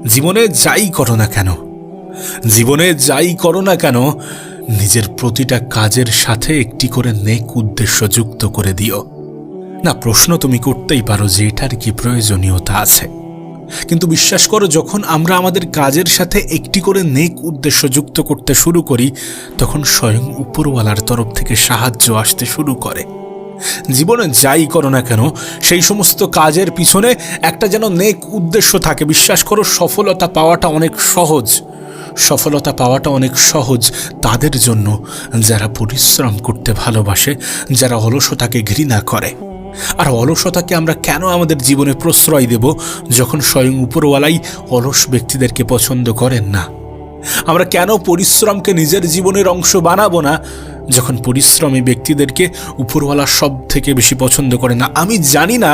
জীবনে যাই করো না কেন, নিজের প্রতিটা কাজের সাথে একটি করে নেক উদ্দেশ্য যুক্ত করে দিও। না, প্রশ্ন তুমি করতেই পারো যে এটার কি প্রয়োজনীয়তা আছে, কিন্তু বিশ্বাস করো, যখন আমরা আমাদের কাজের সাথে একটি করে নেক উদ্দেশ্য যুক্ত করতে শুরু করি, তখন স্বয়ং উপরওয়ালার তরফ থেকে সাহায্য আসতে শুরু করে। জীবনে যাই করো না কেন, সেই সমস্ত কাজের পিছনে একটা যেন নেক উদ্দেশ্য থাকে। বিশ্বাস করো, সফলতা পাওয়াটা অনেক সহজ তাদের জন্য যারা পরিশ্রম করতে ভালোবাসে, যারা অলসতাকে ঘৃণা করে। আর অলসতাকে আমরা কেন আমাদের জীবনে প্রশ্রয় দেব, যখন স্বয়ং উপরওয়ালাই অলস ব্যক্তিদেরকে পছন্দ করেন না? আমরা কেন পরিশ্রমকে নিজের জীবনের অংশ বানাবো না, যখন পরিশ্রমী ব্যক্তিদেরকে উপরওয়ালা সব থেকে বেশি পছন্দ করে না? আমি জানি না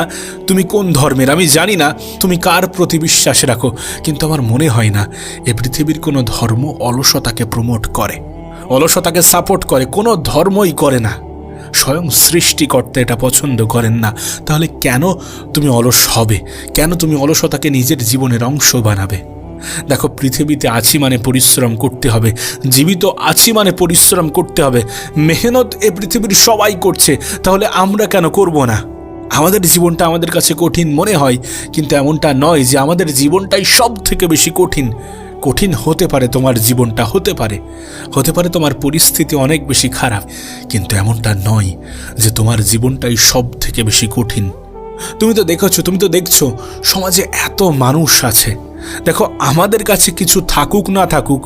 তুমি কোন ধর্মের, আমি জানি না তুমি কার প্রতি বিশ্বাস রাখো, কিন্তু আমার মনে হয় না এ পৃথিবীর কোনো ধর্ম অলসতাকে প্রমোট করে, অলসতাকে সাপোর্ট করে। কোনো ধর্মই করে না। স্বয়ং সৃষ্টিকর্তা এটা পছন্দ করেন না। তাহলে কেন তুমি অলস হবে? কেন তুমি অলসতাকে নিজের জীবনের অংশ বানাবে? দেখো, পৃথিবীতে আছি মানে পরিশ্রম করতে হবে, জীবিত আছি মানে পরিশ্রম করতে হবে। মেহনত এ পৃথিবীর সবাই করছে, তাহলে আমরা কেন করব না? আমাদের জীবনটা আমাদের কাছে কঠিন মনে হয়, কিন্তু এমনটা নয় যে আমাদের জীবনটাই সব থেকে বেশি কঠিন। কঠিন হতে পারে তোমার জীবনটা, হতে পারে তোমার পরিস্থিতি অনেক বেশি খারাপ, কিন্তু এমনটা নয় যে তোমার জীবনটাই সব থেকে বেশি কঠিন। তুমি তো দেখছো সমাজে এত মানুষ আছে। দেখো, আমাদের কাছে কিছু থাকুক না থাকুক,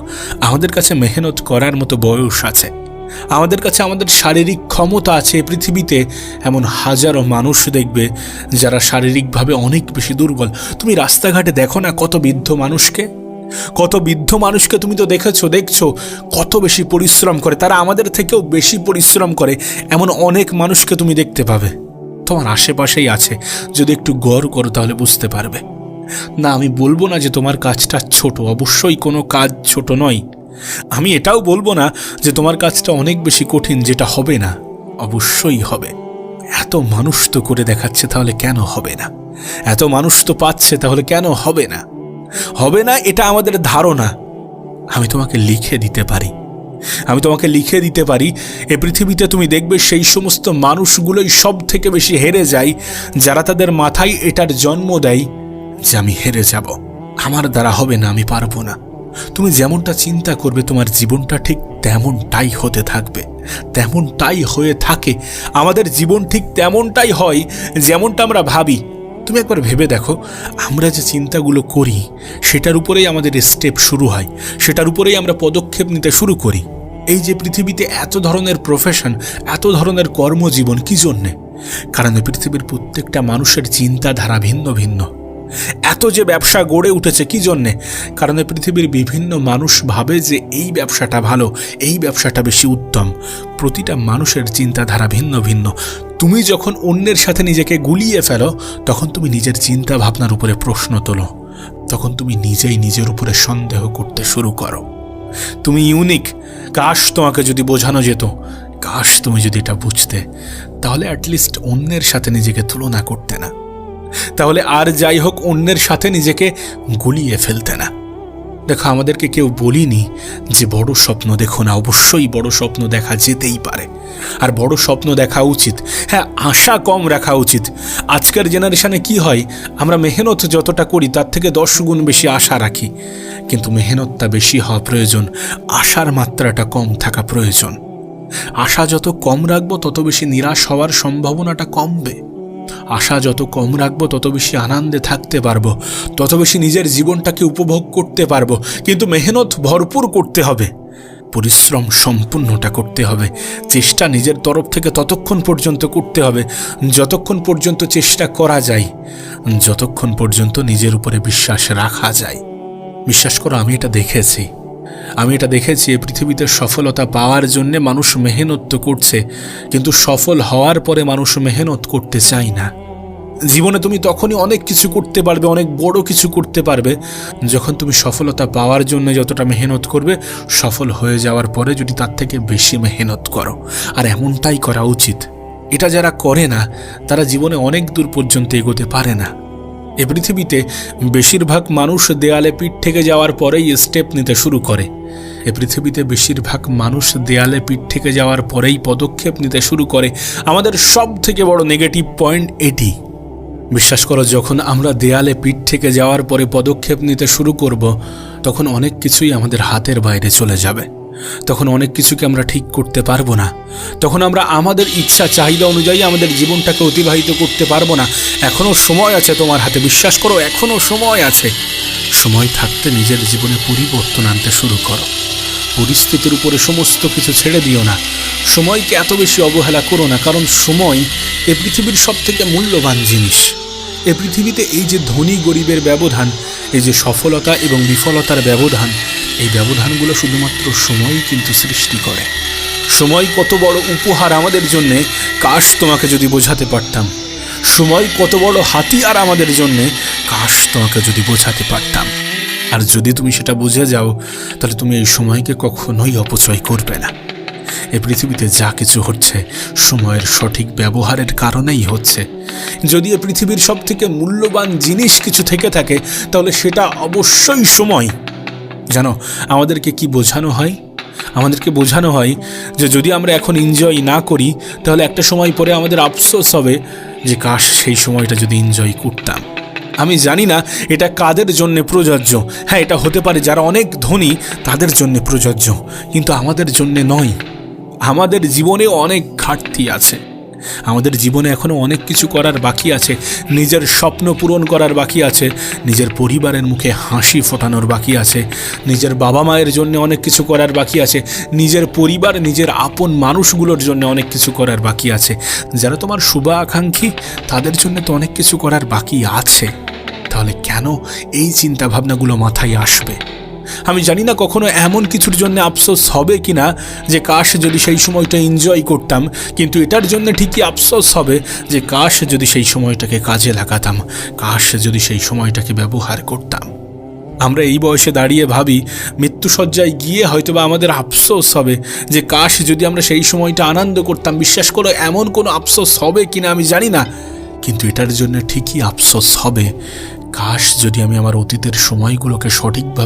আমাদের কাছে মেহনত করার মতো বয়স আছে, আমাদের কাছে আমাদের শারীরিক ক্ষমতা আছে। পৃথিবীতে এমন হাজারো মানুষ দেখবে যারা শারীরিকভাবে অনেক বেশি দুর্বল। তুমি রাস্তাঘাটে দেখো না কত বৃদ্ধ মানুষকে তুমি তো দেখছো কত বেশি পরিশ্রম করে। তারা আমাদের থেকেও বেশি পরিশ্রম করে, এমন অনেক মানুষকে তুমি দেখতে পাবে। তোমার আশেপাশেই আছে, যদি একটু গড় করো তাহলে বুঝতে পারবে। না, আমি বলবো না যে তোমার কাজটা ছোট, অবশ্যই কোনো কাজ ছোট নয়। আমি এটাও বলবো না যে তোমার কাজটা অনেক বেশি কঠিন, যেটা হবে না, অবশ্যই হবে। এত মানুষ তো করে দেখাচ্ছে, তাহলে কেন হবে না? এত মানুষ তো পাচ্ছে, তাহলে কেন হবে না? এটা আমাদের ধারণা। আমি তোমাকে লিখে দিতে পারি এ পৃথিবীতে তুমি দেখবে সেই সমস্ত মানুষগুলোই সব থেকে বেশি হেরে যায়, যারা তাদের মাথায় এটার জন্ম দেয় যে আমি হেরে যাব, আমার দ্বারা হবে না, আমি পারবো না। তুমি যেমনটা চিন্তা করবে তোমার জীবনটা ঠিক তেমনটাই হতে থাকবে, তেমনটাই হয়ে থাকে। আমাদের জীবন ঠিক তেমনটাই হয় যেমনটা আমরা ভাবি। তুমি একবার ভেবে দেখো, আমরা যে চিন্তাগুলো করি সেটার উপরেই আমাদের স্টেপ শুরু হয়, সেটার উপরেই আমরা পদক্ষেপ নিতে শুরু করি। এই যে পৃথিবীতে এত ধরনের প্রফেশন, এত ধরনের কর্মজীবন, কি জন্যে? কারণ পৃথিবীর প্রত্যেকটা মানুষের চিন্তাধারা ভিন্ন ভিন্ন। এত যে ব্যবসা গড়ে উঠেছে, কি জন্যে? কারণ পৃথিবীর বিভিন্ন মানুষ ভাবে যে এই ব্যবসাটা ভালো, এই ব্যবসাটা বেশি উত্তম। প্রতিটা মানুষের চিন্তাধারা ভিন্ন ভিন্ন। তুমি যখন অন্যের সাথে নিজেকে গুলিয়ে ফেলো, তখন তুমি নিজের চিন্তা ভাবনার উপরে প্রশ্ন তোলো, তখন তুমি নিজেই নিজের উপরে সন্দেহ করতে শুরু করো। তুমি ইউনিক। কাশ তোমাকে যদি বোঝানো যেত, কাশ তুমি যদি এটা বুঝতে, তাহলে অ্যাটলিস্ট অন্যের সাথে নিজেকে তুলনা করতে না, তাহলে আর যাই হোক অন্যের সাথে নিজেকে গুলিয়ে ফেলতে না। দেখো, আমাদেরকে কেউ বলিনি যে বড় স্বপ্ন দেখো না। অবশ্যই বড় স্বপ্ন দেখা যেতেই পারে, আর বড় স্বপ্ন দেখা উচিত। হ্যাঁ, আশা কম রাখা উচিত। আজকের জেনারেশনে কি হয়, আমরা মেহনত যতটা করি তার থেকে 10 গুণ বেশি আশা রাখি, কিন্তু মেহনতটা বেশি হওয়া প্রয়োজন, আশার মাত্রাটা কম থাকা প্রয়োজন। আশা যত কম রাখবো তত বেশি নিরাশ হওয়ার সম্ভাবনাটা কমবে। আশা যত কম রাখবো তত বেশি আনন্দে থাকতে পারবো, তত বেশি নিজের জীবনটাকে উপভোগ করতে পারবো। কিন্তু মেহনত ভরপুর করতে হবে, পরিশ্রম সম্পূর্ণটা করতে হবে, চেষ্টা নিজের তরফ থেকে ততক্ষণ পর্যন্ত করতে হবে যতক্ষণ পর্যন্ত চেষ্টা করা যায়, যতক্ষণ পর্যন্ত নিজের উপরে বিশ্বাস রাখা যায়। বিশ্বাস করো, আমি এটা দেখেছি এই পৃথিবীতে সফলতা পাওয়ার জন্যে মানুষ মেহনত তো করছে, কিন্তু সফল হওয়ার পরে মানুষ মেহনত করতে চায় না। জীবনে তুমি তখনই অনেক কিছু করতে পারবে, অনেক বড় কিছু করতে পারবে, যখন তুমি সফলতা পাওয়ার জন্য যতটা মেহনত করবে, সফল হয়ে যাওয়ার পরে যদি তার থেকে বেশি মেহনত করো। আর এমনটাই করা উচিত। এটা যারা করে না, তারা জীবনে অনেক দূর পর্যন্ত এগোতে পারে না। এ পৃথিবীতে বেশিরভাগ মানুষ দেয়ালে পিঠ থেকে যাওয়ার পরেই স্টেপ নিতে শুরু করে। এ পৃথিবীতে বেশিরভাগ মানুষ দেয়ালে পিঠ থেকে যাওয়ার পরেই পদক্ষেপ নিতে শুরু করে। আমাদের সব থেকে বড় নেগেটিভ পয়েন্ট এটি। বিশ্বাস করো, যখন আমরা দেয়ালে পিঠ থেকে যাওয়ার পরে পদক্ষেপ নিতে শুরু করব, তখন অনেক কিছুই আমাদের হাতের বাইরে চলে যাবে। তখন অনেক কিছুকে আমরা ঠিক করতে পারবো না। তখন আমরা আমাদের ইচ্ছা চাহিদা অনুযায়ী আমাদের জীবনটাকে অতিবাহিত করতে পারবো না। এখনও সময় আছে তোমার হাতে, বিশ্বাস করো, এখনও সময় আছে। সময় থাকতে নিজের জীবনে পরিবর্তন আনতে শুরু করো। পরিস্থিতির উপরে সমস্ত কিছু ছেড়ে দিও না। সময়কে এত বেশি অবহেলা করো না, কারণ সময় এ পৃথিবীর সব থেকে মূল্যবান জিনিস। এ পৃথিবীতে এই যে ধনী গরিবের ব্যবধান, এই যে সফলতা এবং বিফলতার ব্যবধান, এই ব্যবধানগুলো শুধুমাত্র সময়ই কিন্তু সৃষ্টি করে। সময় কত বড় উপহার আমাদের জন্যে, কাশ তোমাকে যদি বোঝাতে পারতাম। সময় কত বড় হাতিয়ার আমাদের জন্যে, কাশ তোমাকে যদি বোঝাতে পারতাম। আর যদি তুমি সেটা বুঝে যাও, তাহলে তুমি এই সময়কে কখনোই অপচয় করবে না। এই পৃথিবীতে যা কিছু হচ্ছে সময়ের সঠিক ব্যবহারের কারণেই হচ্ছে। যদি এই পৃথিবীর সব থেকে মূল্যবান জিনিস কিছু থেকে থাকে, তাহলে সেটা অবশ্যই সময়। জানো আমাদেরকে কি বোঝানো হয়? আমাদেরকে বোঝানো হয় যে যদি আমরা এখন এনজয় না করি, তাহলে একটা সময় পরে আমাদের আফসোস হবে যে কাশ সেই সময়টা যদি এনজয় করতাম। আমি জানি না এটা কাদের জন্য প্রযোজ্য। হ্যাঁ, এটা হতে পারে যারা অনেক ধনী তাদের জন্য প্রযোজ্য, কিন্তু আমাদের জন্য নয়। আমাদের জীবনে অনেক ঘাটতি আছে। আমাদের জীবনে এখনও অনেক কিছু করার বাকি আছে। নিজের স্বপ্ন পূরণ করার বাকি আছে, নিজের পরিবারের মুখে হাসি ফোটানোর বাকি আছে, নিজের বাবা মায়ের জন্য অনেক কিছু করার বাকি আছে, নিজের পরিবার, নিজের আপন মানুষগুলোর জন্য অনেক কিছু করার বাকি আছে। যারা তোমার শুভ আকাঙ্ক্ষী, তাদের জন্য তো অনেক কিছু করার বাকি আছে। তাহলে কেন এই চিন্তাভাবনাগুলো মাথায় আসবে? আমি জানি না কখনো এমন কিছুর জন্য আফসোস হবে কি না যে কাশ যদি সেই সময়টা এনজয় করতাম, কিন্তু এটার জন্য ঠিকই আফসোস হবে যে কাশ যদি সেই সময়টাকে কাজে লাগাতাম, কাশ যদি সেই সময়টাকে ব্যবহার করতাম। আমরা এই বয়সে দাঁড়িয়ে ভাবি, মৃত্যুসজ্জায় গিয়ে হয়তোবা আমাদের আফসোস হবে যে কাশ যদি আমরা সেই সময়টা আনন্দ করতাম। বিশ্বাস করো, এমন কোনো আফসোস হবে কিনা আমি জানি না, কিন্তু এটার জন্য ঠিকই আফসোস হবে, কাশ যদি আমি আমার অতীতের সময়গুলোকে সঠিকভাবে